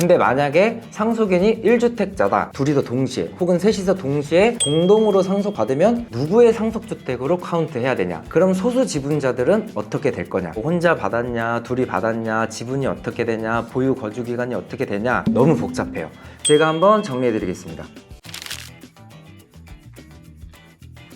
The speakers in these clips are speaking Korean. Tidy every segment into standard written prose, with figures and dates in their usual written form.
근데 만약에 상속인이 1주택자다, 둘이서 동시에 혹은 셋이서 동시에 공동으로 상속받으면 누구의 상속주택으로 카운트해야 되냐, 그럼 소수 지분자들은 어떻게 될 거냐, 혼자 받았냐, 둘이 받았냐, 지분이 어떻게 되냐, 보유 거주 기간이 어떻게 되냐, 너무 복잡해요. 제가 한번 정리해 드리겠습니다.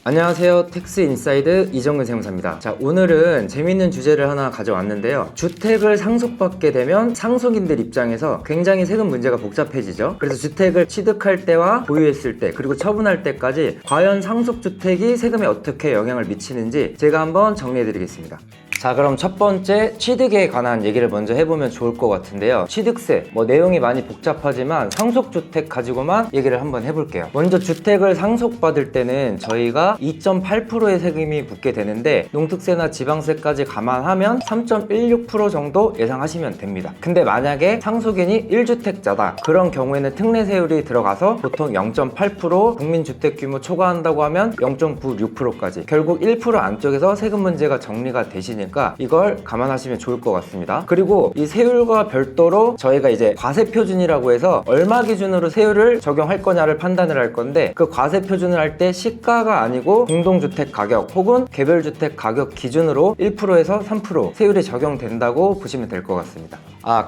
안녕하세요, 텍스인사이드 이정근 세무사입니다. 자, 오늘은 재밌는 주제를 하나 가져왔는데요. 주택을 상속받게 되면 상속인들 입장에서 굉장히 세금 문제가 복잡해지죠. 그래서 주택을 취득할 때와 보유했을 때, 그리고 처분할 때까지 과연 상속주택이 세금에 어떻게 영향을 미치는지 제가 한번 정리해 드리겠습니다. 자, 그럼 첫 번째 취득에 관한 얘기를 먼저 해보면 좋을 것 같은데요. 취득세, 내용이 많이 복잡하지만 상속주택 가지고만 얘기를 한번 해볼게요. 먼저 주택을 상속받을 때는 저희가 2.8%의 세금이 붙게 되는데, 농특세나 지방세까지 감안하면 3.16% 정도 예상하시면 됩니다. 근데 만약에 상속인이 1주택자다, 그런 경우에는 특례세율이 들어가서 보통 0.8%, 국민주택규모 초과한다고 하면 0.96%까지 결국 1% 안쪽에서 세금 문제가 정리가 되시니까 이걸 감안하시면 좋을 것 같습니다. 그리고 이 세율과 별도로 저희가 이제 과세표준이라고 해서 얼마 기준으로 세율을 적용할 거냐를 판단을 할 건데, 그 과세표준을 할 때 시가가 아니고 공동주택 가격 혹은 개별주택 가격 기준으로 1%에서 3% 세율이 적용된다고 보시면 될 것 같습니다.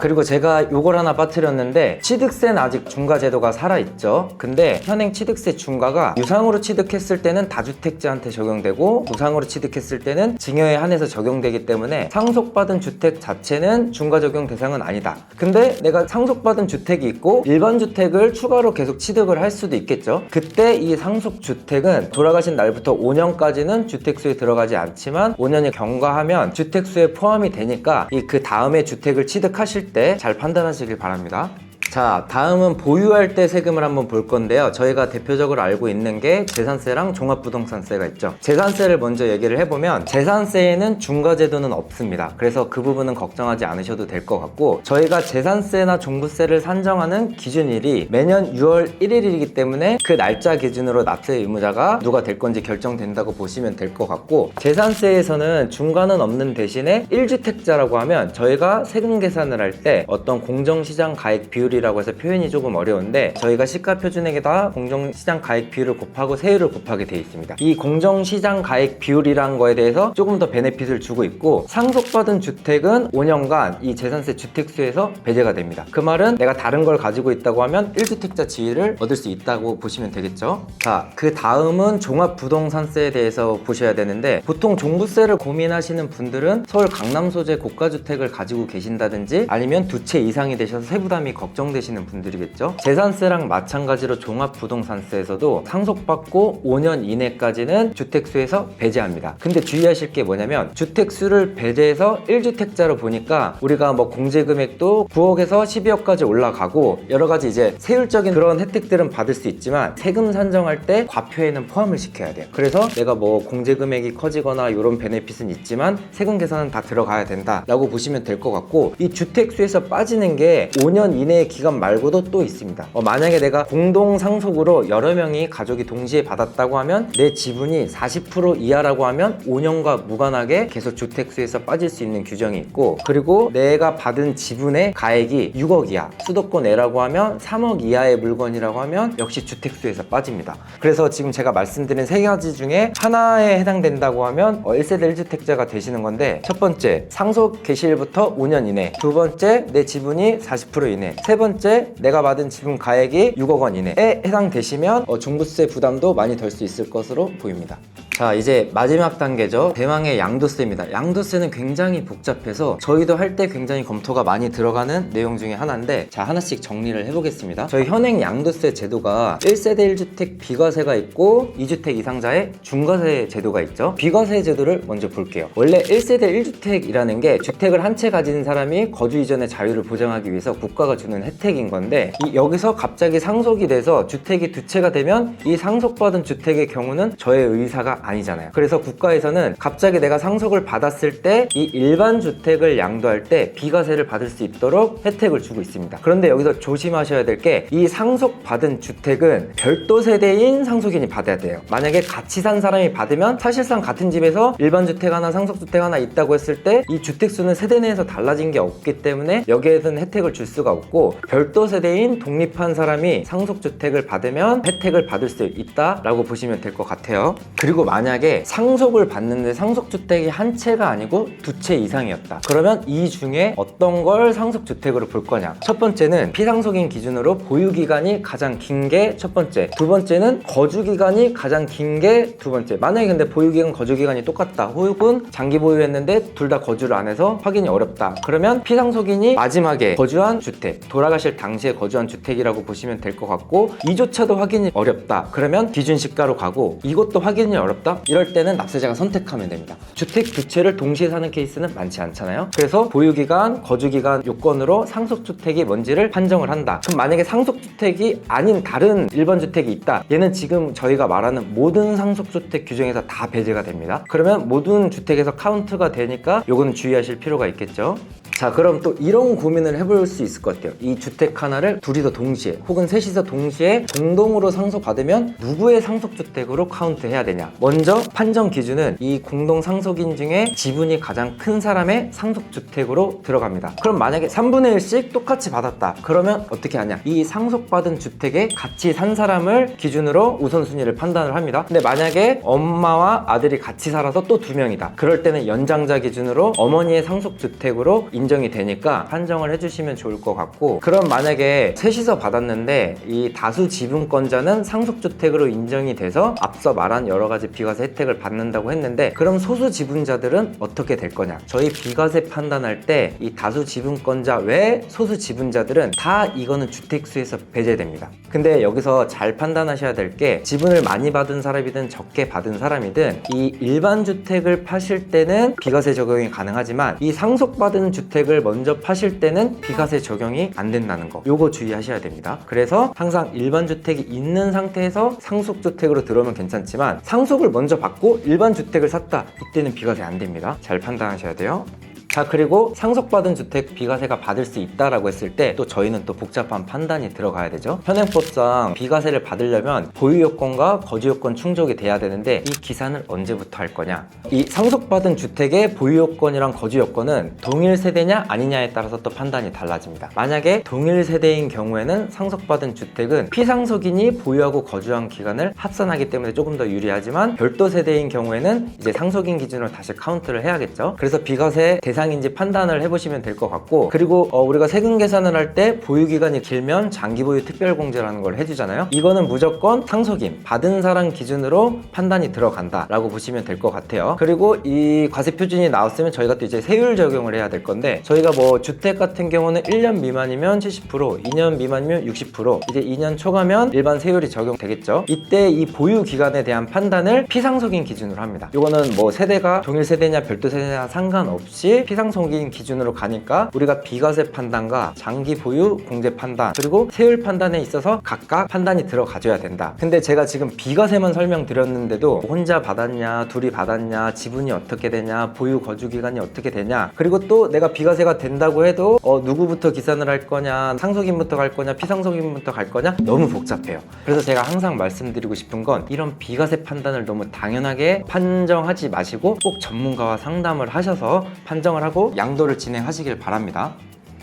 그리고 제가 요걸 하나 빠뜨렸는데, 취득세는 아직 중과제도가 살아있죠. 근데 현행 취득세 중과가 유상으로 취득했을 때는 다주택자한테 적용되고, 무상으로 취득했을 때는 증여에 한해서 적용되기 때문에 상속받은 주택 자체는 중과 적용 대상은 아니다. 근데 내가 상속받은 주택이 있고 일반 주택을 추가로 계속 취득을 할 수도 있겠죠. 그때 이 상속주택은 돌아가신 날부터 5년까지는 주택수에 들어가지 않지만 5년이 경과하면 주택수에 포함이 되니까 그 다음에 주택을 취득하실 때 잘 판단하시길 바랍니다. 자, 다음은 보유할 때 세금을 한번 볼 건데요. 저희가 대표적으로 알고 있는 게 재산세랑 종합부동산세가 있죠. 재산세를 먼저 얘기를 해보면, 재산세에는 중과제도는 없습니다. 그래서 그 부분은 걱정하지 않으셔도 될 것 같고, 저희가 재산세나 종부세를 산정하는 기준일이 매년 6월 1일이기 때문에 그 날짜 기준으로 납세 의무자가 누가 될 건지 결정된다고 보시면 될 것 같고, 재산세에서는 중과는 없는 대신에 1주택자라고 하면 저희가 세금 계산을 할 때 어떤 공정시장 가액 비율이라고 해서 표현이 조금 어려운데, 저희가 시가표준액에다 공정시장 가액 비율을 곱하고 세율을 곱하게 되어 있습니다. 이 공정시장 가액 비율이란 거에 대해서 조금 더 베네핏을 주고 있고, 상속받은 주택은 5년간 이 재산세 주택수에서 배제가 됩니다. 그 말은 내가 다른 걸 가지고 있다고 하면 1주택자 지위를 얻을 수 있다고 보시면 되겠죠. 자, 그 다음은 종합부동산세에 대해서 보셔야 되는데, 보통 종부세를 고민하시는 분들은 서울 강남 소재 고가주택을 가지고 계신다든지 아니면 두 채 이상이 되셔서 세부담이 걱정되시는 분들이겠죠. 재산세랑 마찬가지로 종합부동산세에서도 상속받고 5년 이내까지는 주택수에서 배제합니다. 근데 주의하실 게 뭐냐면, 주택수를 배제해서 1주택자로 보니까 우리가 공제금액도 9억에서 12억까지 올라가고 여러가지 이제 세율적인 그런 혜택들은 받을 수 있지만 세금 산정할 때 과표에는 포함을 시켜야 돼요. 그래서 내가 공제금액이 커지거나 이런 베네핏은 있지만 세금 계산은 다 들어가야 된다 라고 보시면 될 것 같고, 이 주택수에서 빠지는 게 5년 이내의 기간 말고도 또 있습니다. 만약에 내가 공동상속으로 여러 명이 가족이 동시에 받았다고 하면 내 지분이 40% 이하라고 하면 5년과 무관하게 계속 주택수에서 빠질 수 있는 규정이 있고, 그리고 내가 받은 지분의 가액이 6억 이하, 수도권내라고 하면 3억 이하의 물건이라고 하면 역시 주택수에서 빠집니다. 그래서 지금 제가 말씀드린 세 가지 중에 하나에 해당된다고 하면 1세대 1주택자가 되시는 건데, 첫 번째 상속 개시일부터 5년 이내, 두 번째 내 지분이 40% 이내, 세 번째 내가 받은 지분 가액이 6억 원 이내에 해당되시면 종부세 부담도 많이 덜 수 있을 것으로 보입니다. 자, 이제 마지막 단계죠. 대망의 양도세입니다. 양도세는 굉장히 복잡해서 저희도 할 때 굉장히 검토가 많이 들어가는 내용 중에 하나인데, 자, 하나씩 정리를 해보겠습니다. 저희 현행 양도세 제도가 1세대 1주택 비과세가 있고 2주택 이상자의 중과세 제도가 있죠. 비과세 제도를 먼저 볼게요. 원래 1세대 1주택이라는 게 주택을 한 채 가진 사람이 거주 이전의 자유를 보장하기 위해서 국가가 주는 혜택인 건데, 여기서 갑자기 상속이 돼서 주택이 두 채가 되면 이 상속받은 주택의 경우는 저의 의사가 아니잖아요. 그래서 국가에서는 갑자기 내가 상속을 받았을 때 이 일반 주택을 양도할 때 비과세를 받을 수 있도록 혜택을 주고 있습니다. 그런데 여기서 조심하셔야 될 게 이 상속받은 주택은 별도 세대인 상속인이 받아야 돼요. 만약에 같이 산 사람이 받으면 사실상 같은 집에서 일반 주택 하나 상속주택 하나 있다고 했을 때 이 주택수는 세대 내에서 달라진 게 없기 때문에 여기에서는 혜택을 줄 수가 없고, 별도 세대인 독립한 사람이 상속주택을 받으면 혜택을 받을 수 있다라고 보시면 될 것 같아요. 그리고 만약에 상속을 받는데 상속주택이 한 채가 아니고 두 채 이상이었다. 그러면 이 중에 어떤 걸 상속주택으로 볼 거냐. 첫 번째는 피상속인 기준으로 보유기간이 가장 긴 게 첫 번째, 두 번째는 거주기간이 가장 긴 게 두 번째. 만약에 근데 보유기간, 거주기간이 똑같다, 혹은 장기 보유했는데 둘 다 거주를 안 해서 확인이 어렵다. 그러면 피상속인이 마지막에 거주한 주택, 돌아가실 당시에 거주한 주택이라고 보시면 될 것 같고, 이조차도 확인이 어렵다. 그러면 기준시가로 가고, 이것도 확인이 어렵다. 이럴 때는 납세자가 선택하면 됩니다. 주택 두 채를 동시에 사는 케이스는 많지 않잖아요. 그래서 보유기간, 거주기간 요건으로 상속주택이 뭔지를 판정을 한다. 그럼 만약에 상속주택이 아닌 다른 일반 주택이 있다. 얘는 지금 저희가 말하는 모든 상속주택 규정에서 다 배제가 됩니다. 그러면 모든 주택에서 카운트가 되니까 요거는 주의하실 필요가 있겠죠. 자, 그럼 또 이런 고민을 해볼 수 있을 것 같아요. 이 주택 하나를 둘이서 동시에 혹은 셋이서 동시에 공동으로 상속받으면 누구의 상속주택으로 카운트해야 되냐. 먼저 판정 기준은 이 공동 상속인 중에 지분이 가장 큰 사람의 상속주택으로 들어갑니다. 그럼 만약에 3분의 1씩 똑같이 받았다. 그러면 어떻게 하냐. 이 상속받은 주택에 같이 산 사람을 기준으로 우선순위를 판단을 합니다. 근데 만약에 엄마와 아들이 같이 살아서 또 2명이다. 그럴 때는 연장자 기준으로 어머니의 상속주택으로 인정이 되니까 판정을 해주시면 좋을 것 같고, 그럼 만약에 셋이서 받았는데 이 다수 지분권자는 상속주택으로 인정이 돼서 앞서 말한 여러 가지 비과세 혜택을 받는다고 했는데, 그럼 소수 지분자들은 어떻게 될 거냐. 저희 비과세 판단할 때 이 다수 지분권자 외 소수 지분자들은 다 이거는 주택수에서 배제됩니다. 근데 여기서 잘 판단하셔야 될 게, 지분을 많이 받은 사람이든 적게 받은 사람이든 이 일반 주택을 파실 때는 비과세 적용이 가능하지만 이 상속받은 주택을 먼저 파실 때는 비과세 적용이 안 된다는 거, 요거 주의하셔야 됩니다. 그래서 항상 일반 주택이 있는 상태에서 상속주택으로 들어오면 괜찮지만, 상속을 먼저 받고 일반 주택을 샀다, 이때는 비과세 안 됩니다. 잘 판단하셔야 돼요. 자, 그리고 상속받은 주택 비과세가 받을 수 있다라고 했을 때 또 저희는 또 복잡한 판단이 들어가야 되죠. 현행법상 비과세를 받으려면 보유 요건과 거주 요건 충족이 돼야 되는데, 이 기산을 언제부터 할 거냐. 이 상속받은 주택의 보유 요건이랑 거주 요건은 동일 세대냐 아니냐에 따라서 또 판단이 달라집니다. 만약에 동일 세대인 경우에는 상속받은 주택은 피상속인이 보유하고 거주한 기간을 합산하기 때문에 조금 더 유리하지만, 별도 세대인 경우에는 이제 상속인 기준으로 다시 카운트를 해야겠죠. 그래서 비과세 대상인지 판단을 해보시면 될 것 같고, 그리고 우리가 세금 계산을 할 때 보유기간이 길면 장기보유 특별공제라는 걸 해주잖아요. 이거는 무조건 상속인 받은 사람 기준으로 판단이 들어간다 라고 보시면 될 것 같아요. 그리고 이 과세 표준이 나왔으면 저희가 또 이제 세율 적용을 해야 될 건데, 저희가 뭐 주택 같은 경우는 1년 미만이면 70%, 2년 미만이면 60%, 이제 2년 초과면 일반 세율이 적용되겠죠. 이때 이 보유 기간에 대한 판단을 피상속인 기준으로 합니다. 이거는 뭐 세대가 동일 세대냐 별도 세대냐 상관없이 피상속인 기준으로 가니까 우리가 비과세 판단과 장기 보유 공제 판단, 그리고 세율 판단에 있어서 각각 판단이 들어가줘야 된다. 근데 제가 지금 비과세만 설명드렸는데도 혼자 받았냐, 둘이 받았냐, 지분이 어떻게 되냐, 보유 거주 기간이 어떻게 되냐, 그리고 또 내가 비과세가 된다고 해도 누구부터 기산을 할 거냐, 상속인부터 갈 거냐, 피상속인부터 갈 거냐, 너무 복잡해요. 그래서 제가 항상 말씀드리고 싶은 건, 이런 비과세 판단을 너무 당연하게 판정하지 마시고 꼭 전문가와 상담을 하셔서 판정을 하고 양도를 진행하시길 바랍니다.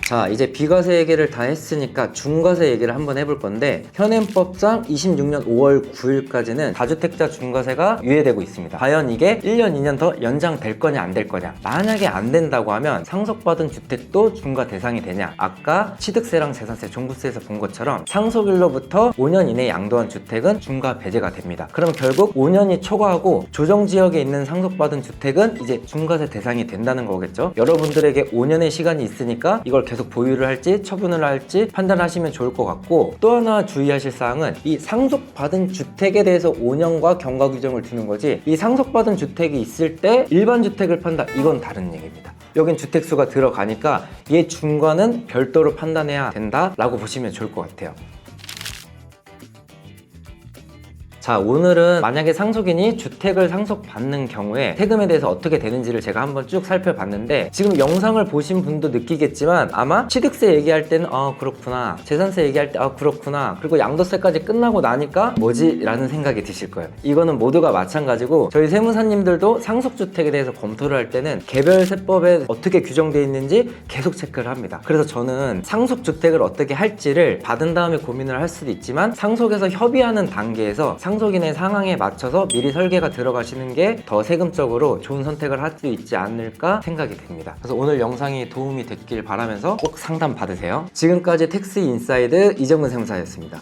자, 이제 비과세 얘기를 다 했으니까 중과세 얘기를 한번 해볼 건데, 현행법상 26년 5월 9일까지는 다주택자 중과세가 유예되고 있습니다. 과연 이게 1년, 2년 더 연장될 거냐 안 될 거냐. 만약에 안 된다고 하면 상속받은 주택도 중과 대상이 되냐. 아까 취득세랑 재산세, 종부세에서 본 것처럼 상속일로부터 5년 이내에 양도한 주택은 중과 배제가 됩니다. 그럼 결국 5년이 초과하고 조정지역에 있는 상속받은 주택은 이제 중과세 대상이 된다는 거겠죠. 여러분들에게 5년의 시간이 있으니까 이걸 계속 보유를 할지 처분을 할지 판단하시면 좋을 것 같고, 또 하나 주의하실 사항은 이 상속받은 주택에 대해서 5년과 경과 규정을 두는 거지, 이 상속받은 주택이 있을 때 일반 주택을 판다, 이건 다른 얘기입니다. 여긴 주택수가 들어가니까 얘 중과는 별도로 판단해야 된다라고 보시면 좋을 것 같아요. 자, 오늘은 만약에 상속인이 주택을 상속받는 경우에 세금에 대해서 어떻게 되는지를 제가 한번 쭉 살펴봤는데, 지금 영상을 보신 분도 느끼겠지만 아마 취득세 얘기할 때는 그렇구나, 재산세 얘기할 때 그렇구나, 그리고 양도세까지 끝나고 나니까 뭐지? 라는 생각이 드실 거예요. 이거는 모두가 마찬가지고, 저희 세무사님들도 상속주택에 대해서 검토를 할 때는 개별 세법에 어떻게 규정되어 있는지 계속 체크를 합니다. 그래서 저는 상속주택을 어떻게 할지를 받은 다음에 고민을 할 수도 있지만, 상속에서 협의하는 단계에서 상속인의 상황에 맞춰서 미리 설계가 들어가시는 게 더 세금적으로 좋은 선택을 할 수 있지 않을까 생각이 됩니다. 그래서 오늘 영상이 도움이 됐길 바라면서 꼭 상담 받으세요. 지금까지 텍스 인사이드 이정근 세무사였습니다.